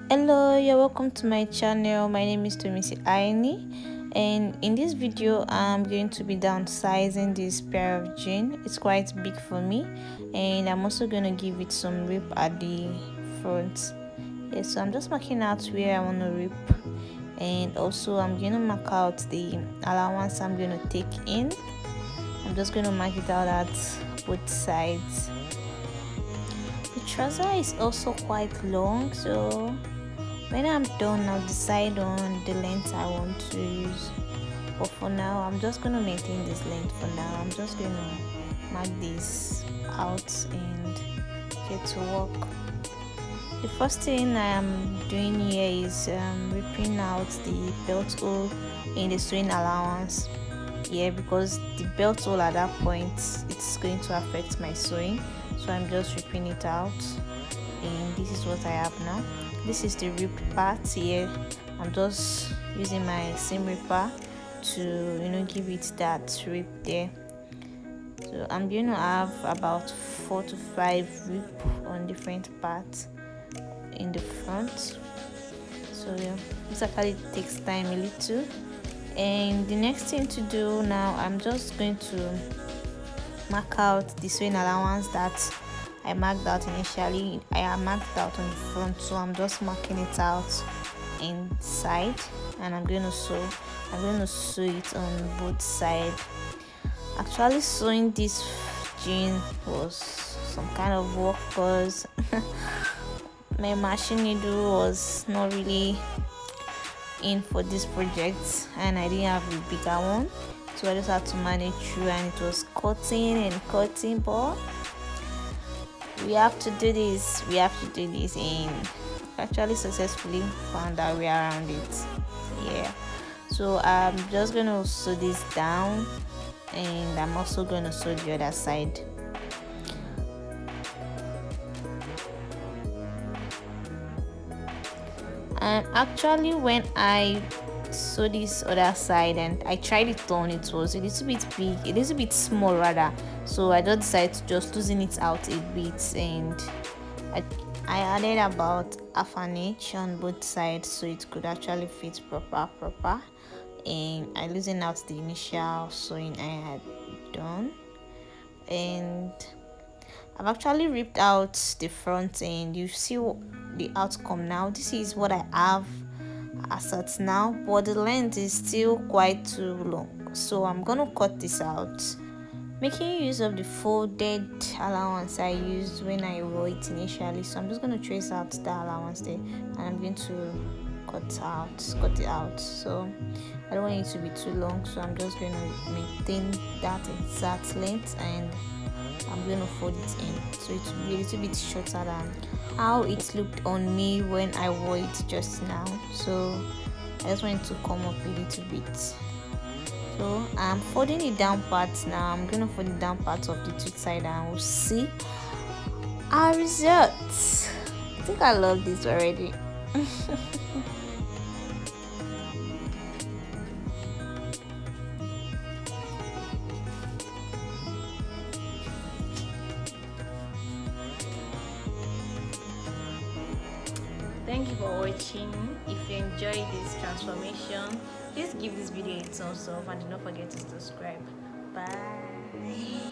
Hello, you're welcome to my channel. My name is Tomisi Aini, and in this video I'm going to be downsizing this pair of jeans. It's quite big for me, and I'm also going to give it some rip at the front. Yeah, so I'm just marking out where I want to rip, and also I'm going to mark out the allowance I'm going to take in. I'm just going to mark it out at both sides. The trouser is also quite long, so when I'm done, I'll decide on the length I want to use. But for now, I'm just going to maintain this length for now. I'm just going to mark this out and get to work. The first thing I am doing here is ripping out the belt hole in the sewing allowance. Yeah, because the belt hole at that point, it's going to affect my sewing. So I'm just ripping it out, and this is what I have now. This is the ripped part here. I'm just using my seam ripper to give it that rip there. So I'm going to have about 4 to 5 rip on different parts in the front. So yeah, this actually takes time a little. And the next thing to do now, I'm just going to mark out the sewing allowance that I marked out initially. I am marked out on the front, so I'm just marking it out inside, and I'm going to sew it on both sides. Actually, sewing this jean was some kind of work because my machine needle was not really in for this project, and I didn't have a bigger one, so I just had to manage through, and it was cutting, but we have to do this, and actually successfully found our way around it. Yeah, so I'm just gonna sew this down, and I'm also gonna sew the other side. And actually, when I sew this other side and I tried it on, it was a little bit big, a little bit small rather, so I just decided to just loosen it out a bit, and I added about half an inch on both sides so it could actually fit proper, and I loosened out the initial sewing I had done, and I've actually ripped out the front, and you see the outcome now. This is what I have as at now, but the length is still quite too long, so I'm gonna cut this out, making use of the folded allowance I used when I wore it initially. So I'm just going to trace out the allowance there, and I'm going to cut it out. So I don't want it to be too long, so I'm just going to maintain that exact length, and I'm going to fold it in so it will be a little bit shorter than how it looked on me when I wore it just now. So I just want it to come up a little bit. So I'm folding it down parts now. I'm going to fold it down parts of the two sides, and we'll see our results. I think I love this already. Thank you for watching. If you enjoyed this transformation, please give this video a thumbs up, and do not forget to subscribe. Bye.